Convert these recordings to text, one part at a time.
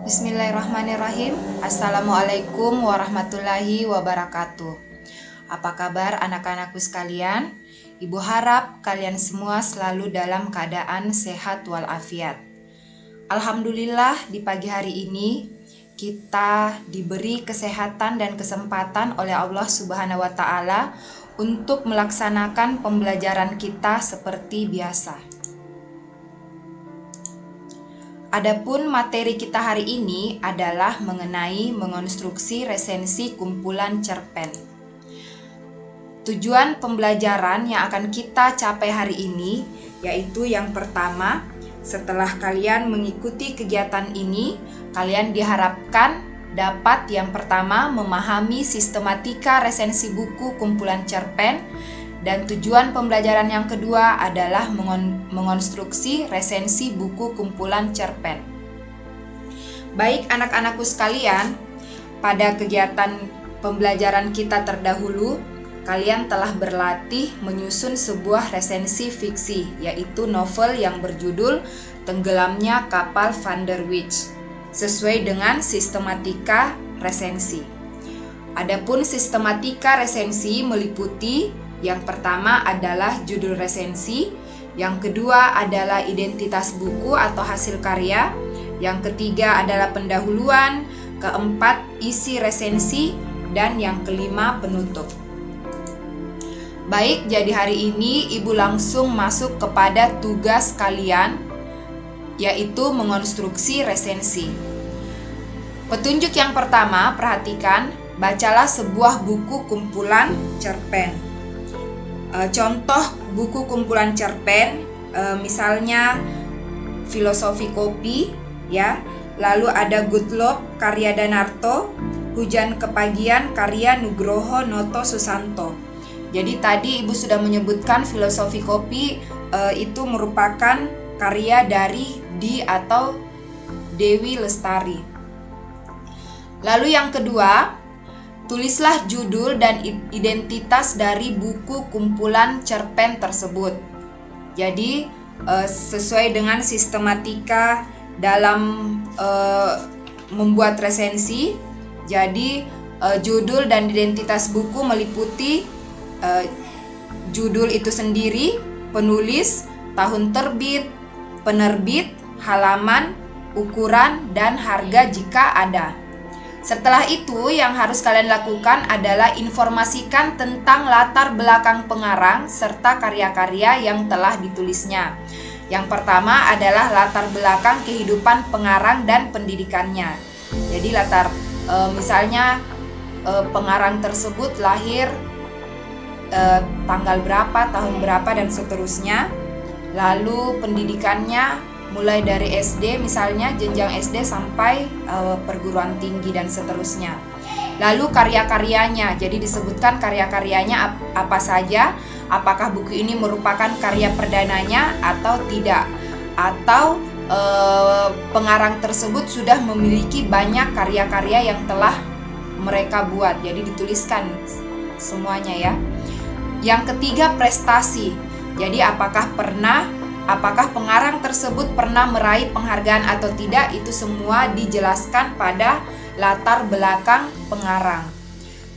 Bismillahirrahmanirrahim. Assalamualaikum warahmatullahi wabarakatuh. Apa kabar anak-anakku sekalian? Ibu harap kalian semua selalu dalam keadaan sehat walafiat. Alhamdulillah di pagi hari ini kita diberi kesehatan dan kesempatan oleh Allah Subhanahu wa taala untuk melaksanakan pembelajaran kita seperti biasa. Adapun materi kita hari ini adalah mengenai mengonstruksi resensi kumpulan cerpen. Tujuan pembelajaran yang akan kita capai hari ini yaitu yang pertama, setelah kalian mengikuti kegiatan ini, kalian diharapkan dapat yang pertama memahami sistematika resensi buku kumpulan cerpen. Dan tujuan pembelajaran yang kedua adalah mengonstruksi resensi buku kumpulan cerpen. Baik anak-anakku sekalian, pada kegiatan pembelajaran kita terdahulu, kalian telah berlatih menyusun sebuah resensi fiksi, yaitu novel yang berjudul Tenggelamnya Kapal Van der Wijk, sesuai dengan sistematika resensi. Adapun sistematika resensi meliputi yang pertama adalah judul resensi, yang kedua adalah identitas buku atau hasil karya, yang ketiga adalah pendahuluan, keempat isi resensi, dan yang kelima penutup. Baik, jadi hari ini Ibu langsung masuk kepada tugas kalian, yaitu mengonstruksi resensi. Petunjuk yang pertama, perhatikan, bacalah sebuah buku kumpulan cerpen. Contoh buku kumpulan cerpen, misalnya Filosofi Kopi, ya. Lalu ada Good Luck karya Danarto, Hujan Kepagian karya Nugroho Noto Susanto. Jadi tadi Ibu sudah menyebutkan Filosofi Kopi itu merupakan karya dari Di atau Dewi Lestari. Lalu yang kedua, tulislah judul dan identitas dari buku kumpulan cerpen tersebut. Jadi sesuai dengan sistematika dalam membuat resensi, jadi judul dan identitas buku meliputi judul itu sendiri, penulis, tahun terbit, penerbit, halaman, ukuran, dan harga jika ada. Setelah itu, yang harus kalian lakukan adalah informasikan tentang latar belakang pengarang serta karya-karya yang telah ditulisnya. Yang pertama adalah latar belakang kehidupan pengarang dan pendidikannya. Jadi misalnya pengarang tersebut lahir tanggal berapa, tahun berapa, dan seterusnya. Lalu pendidikannya mulai dari SD, misalnya jenjang SD sampai perguruan tinggi dan seterusnya. Lalu karya-karyanya, jadi disebutkan karya-karyanya apa saja, apakah buku ini merupakan karya perdananya atau tidak, atau pengarang tersebut sudah memiliki banyak karya-karya yang telah mereka buat, jadi dituliskan semuanya ya. Yang ketiga, prestasi. Jadi apakah pengarang tersebut pernah meraih penghargaan atau tidak, itu semua dijelaskan pada latar belakang pengarang.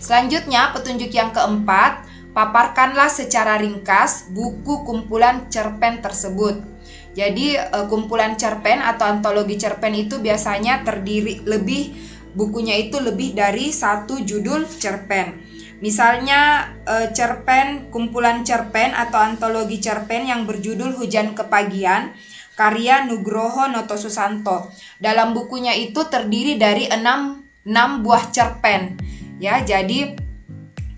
Selanjutnya, petunjuk yang keempat, paparkanlah secara ringkas buku kumpulan cerpen tersebut. Jadi kumpulan cerpen atau antologi cerpen itu biasanya bukunya itu lebih dari satu judul cerpen. Misalnya kumpulan cerpen atau antologi cerpen yang berjudul Hujan Kepagian karya Nugroho Noto Susanto. Dalam bukunya itu terdiri dari 6 buah cerpen. Ya, jadi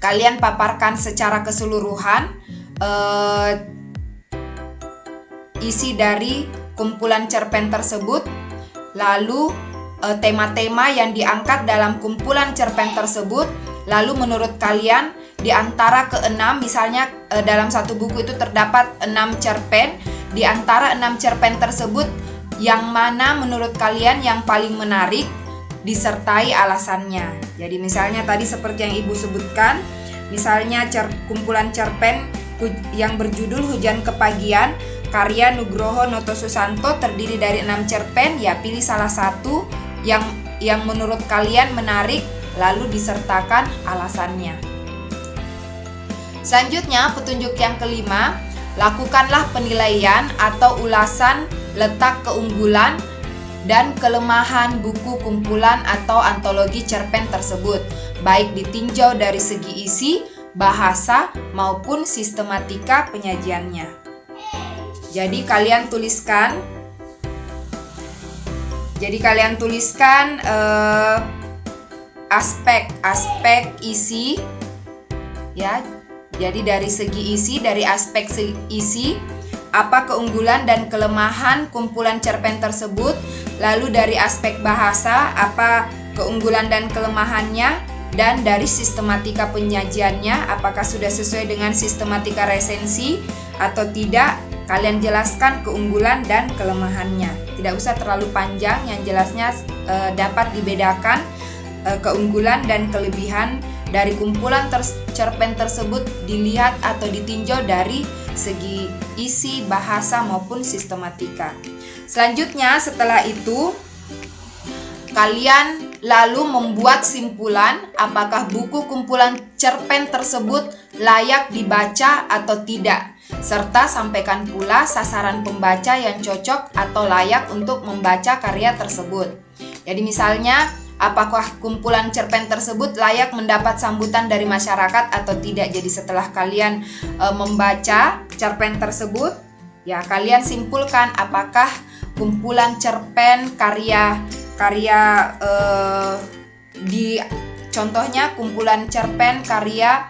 kalian paparkan secara keseluruhan isi dari kumpulan cerpen tersebut, lalu tema-tema yang diangkat dalam kumpulan cerpen tersebut. Lalu menurut kalian di antara ke-6, misalnya dalam satu buku itu terdapat 6 cerpen, di antara 6 cerpen tersebut yang mana menurut kalian yang paling menarik, disertai alasannya. Jadi misalnya tadi seperti yang Ibu sebutkan, misalnya kumpulan cerpen yang berjudul Hujan Kepagian karya Nugroho Noto Susanto terdiri dari 6 cerpen, ya pilih salah satu yang menurut kalian menarik, lalu disertakan alasannya. Selanjutnya, petunjuk yang kelima, lakukanlah penilaian atau ulasan letak keunggulan dan kelemahan buku kumpulan atau antologi cerpen tersebut, baik ditinjau dari segi isi, bahasa, maupun sistematika penyajiannya. Jadi kalian tuliskan aspek isi, ya. Jadi dari segi isi, dari aspek isi, apa keunggulan dan kelemahan kumpulan cerpen tersebut, lalu dari aspek bahasa, apa keunggulan dan kelemahannya, dan dari sistematika penyajiannya, apakah sudah sesuai dengan sistematika resensi atau tidak. Kalian jelaskan keunggulan dan kelemahannya. Tidak usah terlalu panjang, yang jelasnya dapat dibedakan keunggulan dan kelebihan dari kumpulan cerpen tersebut dilihat atau ditinjau dari segi isi, bahasa, maupun sistematika. Selanjutnya, setelah itu kalian lalu membuat simpulan apakah buku kumpulan cerpen tersebut layak dibaca atau tidak, serta sampaikan pula sasaran pembaca yang cocok atau layak untuk membaca karya tersebut. Jadi misalnya, apakah kumpulan cerpen tersebut layak mendapat sambutan dari masyarakat atau tidak. Jadi setelah kalian membaca cerpen tersebut, ya kalian simpulkan apakah kumpulan cerpen karya di contohnya kumpulan cerpen karya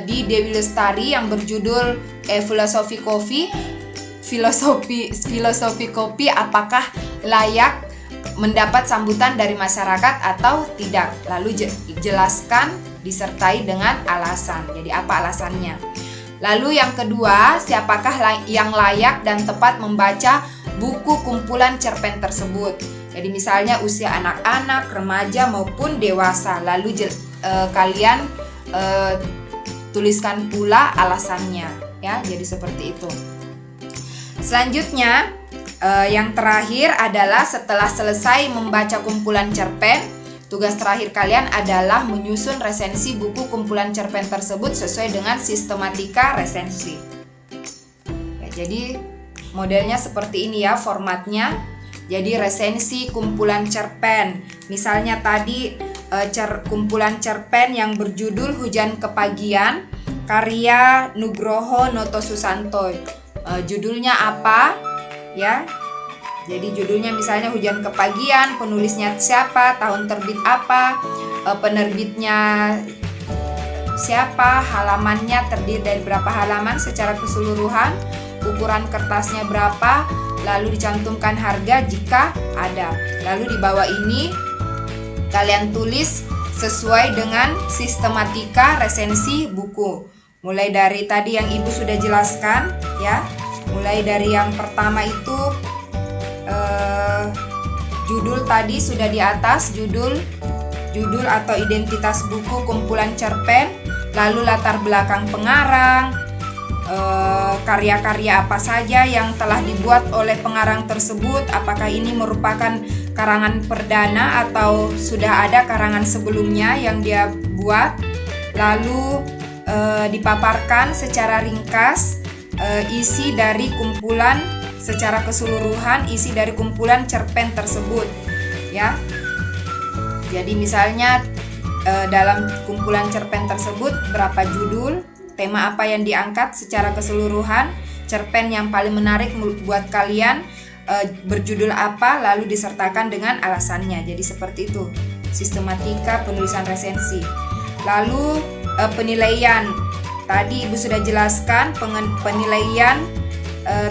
di Dewi Lestari yang berjudul Filosofi Kopi apakah layak mendapat sambutan dari masyarakat atau tidak. Lalu jelaskan disertai dengan alasan. Jadi apa alasannya? Lalu yang kedua, siapakah yang layak dan tepat membaca buku kumpulan cerpen tersebut? Jadi misalnya usia anak-anak, remaja maupun dewasa. Lalu kalian tuliskan pula alasannya, ya. Jadi seperti itu. Selanjutnya, yang terakhir adalah setelah selesai membaca kumpulan cerpen, tugas terakhir kalian adalah menyusun resensi buku kumpulan cerpen tersebut sesuai dengan sistematika resensi. Ya, jadi modelnya seperti ini ya formatnya. Jadi resensi kumpulan cerpen. Misalnya tadi kumpulan cerpen yang berjudul Hujan Kepagian karya Nugroho Noto Susanto. Judulnya apa? Ya, jadi judulnya misalnya Hujan Kepagian, penulisnya siapa, tahun terbit apa, penerbitnya siapa, halamannya terdiri dari berapa halaman secara keseluruhan, ukuran kertasnya berapa, lalu dicantumkan harga jika ada. Lalu di bawah ini kalian tulis sesuai dengan sistematika resensi buku. Mulai dari tadi yang Ibu sudah jelaskan, ya. Mulai dari yang pertama itu judul tadi sudah di atas, judul atau identitas buku kumpulan cerpen, lalu latar belakang pengarang, karya-karya apa saja yang telah dibuat oleh pengarang tersebut, apakah ini merupakan karangan perdana atau sudah ada karangan sebelumnya yang dia buat, lalu dipaparkan secara ringkas isi dari kumpulan secara keseluruhan, isi dari kumpulan cerpen tersebut, ya. Jadi misalnya dalam kumpulan cerpen tersebut berapa judul, tema apa yang diangkat secara keseluruhan, cerpen yang paling menarik buat kalian berjudul apa, lalu disertakan dengan alasannya. Jadi seperti itu sistematika penulisan resensi. Lalu penilaian. Tadi Ibu sudah jelaskan penilaian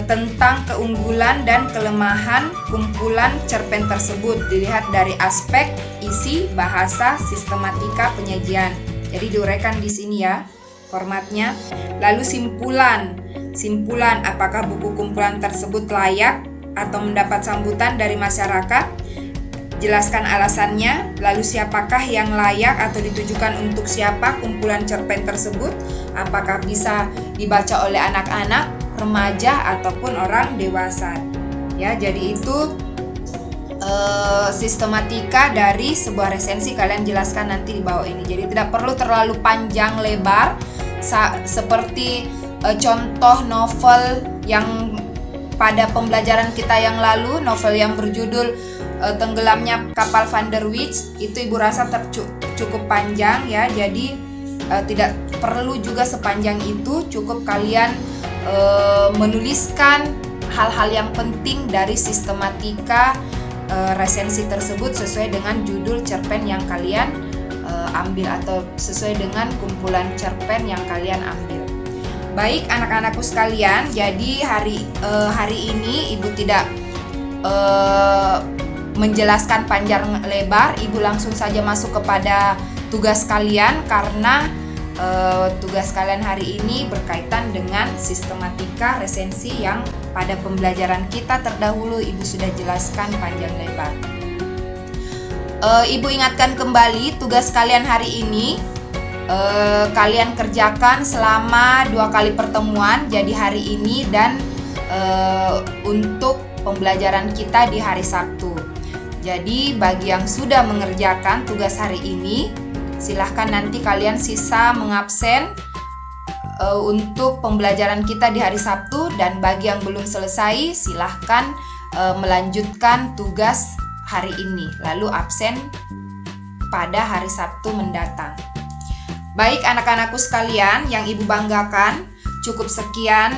tentang keunggulan dan kelemahan kumpulan cerpen tersebut dilihat dari aspek isi, bahasa, sistematika penyajian. Jadi diuraikan di sini ya formatnya. Lalu simpulan apakah buku kumpulan tersebut layak atau mendapat sambutan dari masyarakat. Jelaskan alasannya, lalu siapakah yang layak atau ditujukan untuk siapa kumpulan cerpen tersebut, apakah bisa dibaca oleh anak-anak, remaja, ataupun orang dewasa. Ya, jadi itu sistematika dari sebuah resensi kalian jelaskan nanti di bawah ini. Jadi tidak perlu terlalu panjang lebar seperti contoh novel yang pada pembelajaran kita yang lalu, novel yang berjudul Tenggelamnya Kapal Van der Wijk, itu ibu rasa cukup panjang ya. Jadi tidak perlu juga sepanjang itu, cukup kalian menuliskan hal-hal yang penting dari sistematika resensi tersebut sesuai dengan judul cerpen yang kalian ambil atau sesuai dengan kumpulan cerpen yang kalian ambil. Baik anak-anakku sekalian, jadi hari ini ibu tidak menjelaskan panjang lebar, ibu langsung saja masuk kepada tugas kalian karena tugas kalian hari ini berkaitan dengan sistematika resensi yang pada pembelajaran kita terdahulu ibu sudah jelaskan panjang lebar. Ibu ingatkan kembali tugas kalian hari ini, kalian kerjakan selama 2 kali pertemuan, jadi hari ini dan untuk pembelajaran kita di hari Sabtu. Jadi bagi yang sudah mengerjakan tugas hari ini, silahkan nanti kalian sisa mengabsen untuk pembelajaran kita di hari Sabtu, dan bagi yang belum selesai silahkan melanjutkan tugas hari ini lalu absen pada hari Sabtu mendatang. Baik anak-anakku sekalian yang ibu banggakan, cukup sekian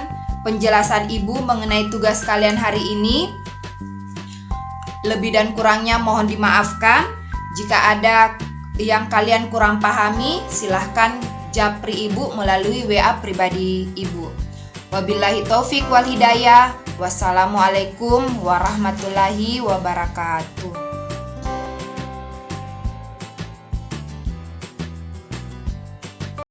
penjelasan ibu mengenai tugas kalian hari ini. Lebih dan kurangnya mohon dimaafkan. Jika ada yang kalian kurang pahami, silahkan japri ibu melalui WA pribadi ibu. Wabillahi taufik wal hidayah. Wassalamualaikum warahmatullahi wabarakatuh.